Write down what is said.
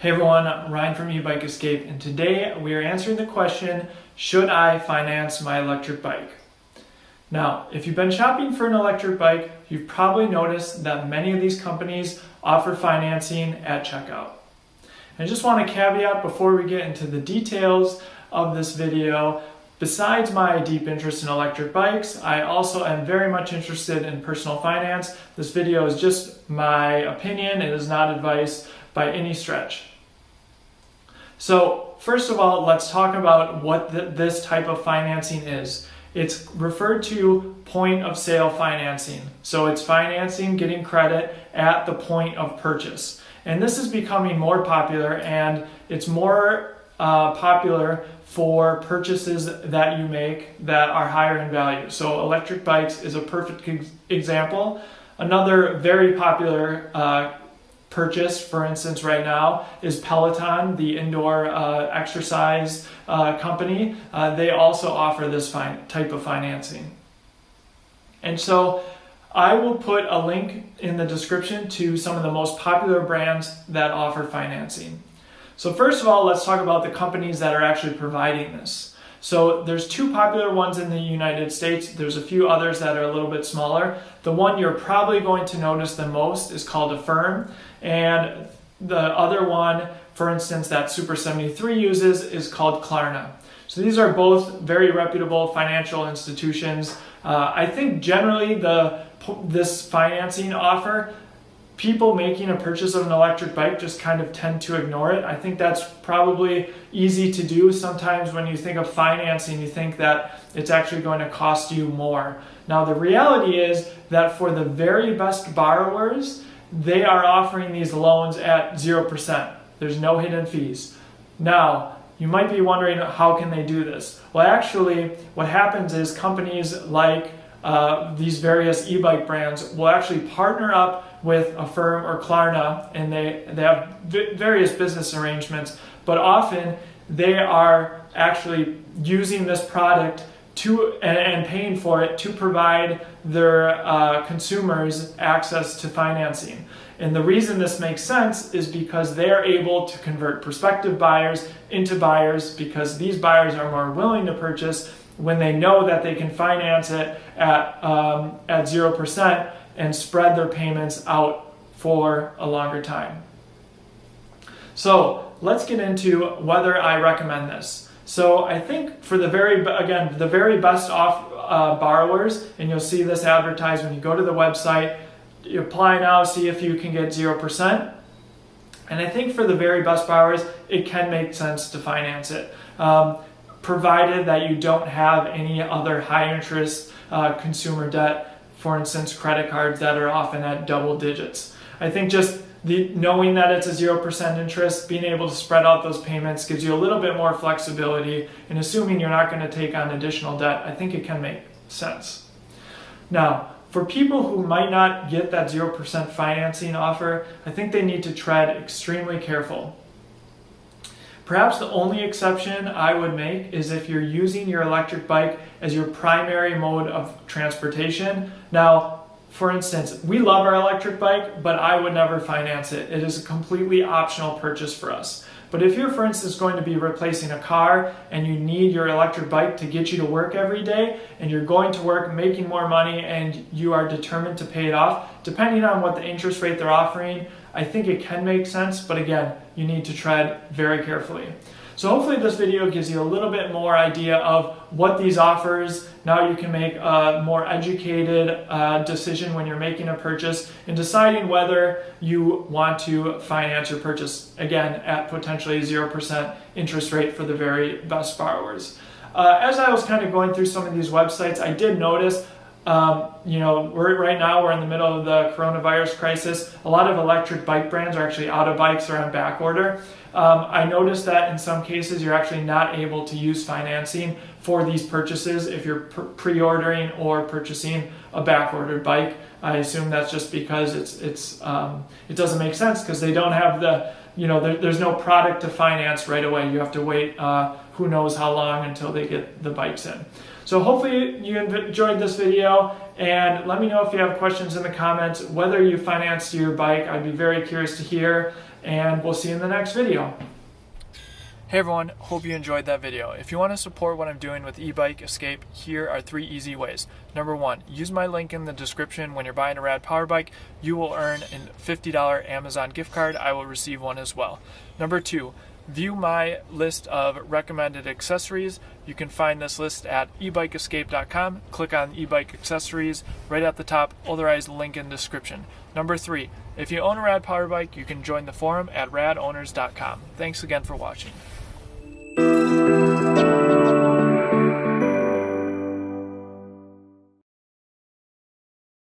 Hey everyone, I'm Ryan from Ebikes, and today we are answering the question, should I finance my electric bike? Now, if you've been shopping for an electric bike, you've probably noticed that many of these companies offer financing at checkout. I just want to caveat before we get into the details of this video, besides my deep interest in electric bikes, I also am very much interested in personal finance. This video is just my opinion, it is not advice by any stretch. So first of all, let's talk about what this type of financing is. It's referred to point of sale financing. So it's financing, getting credit at the point of purchase. And this is becoming more popular, and it's more popular for purchases that you make that are higher in value. So electric bikes is a perfect example. Another very popular purchase, for instance, right now is Peloton, the indoor exercise company. They also offer this type of financing. And so I will put a link in the description to some of the most popular brands that offer financing. So first of all, let's talk about the companies that are actually providing this. So there's two popular ones in the United States. There's a few others that are a little bit smaller. The one you're probably going to notice the most is called Affirm. And the other one, for instance, that Super 73 uses is called Klarna. So these are both very reputable financial institutions. I think generally this financing offer, people making a purchase of an electric bike just kind of tend to ignore it. I think that's probably easy to do. Sometimes when you think of financing, you think that it's actually going to cost you more. Now, the reality is that for the very best borrowers, they are offering these loans at 0%. There's no hidden fees. Now, you might be wondering, how can they do this? Well, actually, what happens is companies like these various e-bike brands will actually partner up with Affirm or Klarna, and they have various business arrangements, but often they are actually using this product and paying for it to provide their consumers access to financing. And the reason this makes sense is because they are able to convert prospective buyers into buyers, because these buyers are more willing to purchase when they know that they can finance it at 0% and spread their payments out for a longer time. So let's get into whether I recommend this. So I think for the very best borrowers, and you'll see this advertised when you go to the website, you apply now, see if you can get 0%. And I think for the very best borrowers, it can make sense to finance it, provided that you don't have any other high interest consumer debt, for instance, credit cards that are often at double digits. I think just knowing that it's a 0% interest, being able to spread out those payments gives you a little bit more flexibility, and assuming you're not going to take on additional debt, I think it can make sense. Now, for people who might not get that 0% financing offer, I think they need to tread extremely careful. Perhaps the only exception I would make is if you're using your electric bike as your primary mode of transportation. Now, for instance, we love our electric bike, but I would never finance it. It is a completely optional purchase for us. But if you're, for instance, going to be replacing a car and you need your electric bike to get you to work every day, and you're going to work making more money and you are determined to pay it off, depending on what the interest rate they're offering, I think it can make sense, but again, you need to tread very carefully. So hopefully this video gives you a little bit more idea of what these offers. Now you can make a more educated decision when you're making a purchase and deciding whether you want to finance your purchase, again, at potentially 0% interest rate for the very best borrowers. As I was kind of going through some of these websites, I did notice right now we're in the middle of the coronavirus crisis. A lot of electric bike brands are actually out of bikes or on back order. I noticed that in some cases you're actually not able to use financing for these purchases if you're pre-ordering or purchasing a back-ordered bike. I assume that's just because it doesn't make sense because they don't have there's no product to finance right away. You have to wait who knows how long until they get the bikes in. So hopefully you enjoyed this video, and let me know if you have questions in the comments, whether you financed your bike. I'd be very curious to hear, and we'll see you in the next video. Hey everyone, hope you enjoyed that video. If you want to support what I'm doing with Ebike Escape, here are 3 easy ways. Number 1, use my link in the description. When you're buying a rad power bike, you will earn a $50 Amazon gift card. I will receive one as well. Number 2, view my list of recommended accessories. You can find this list at ebikeescape.com. Click on e-bike accessories right at the top, otherwise link in description. Number 3, if you own a rad power bike, you can join the forum at radowners.com. Thanks again for watching.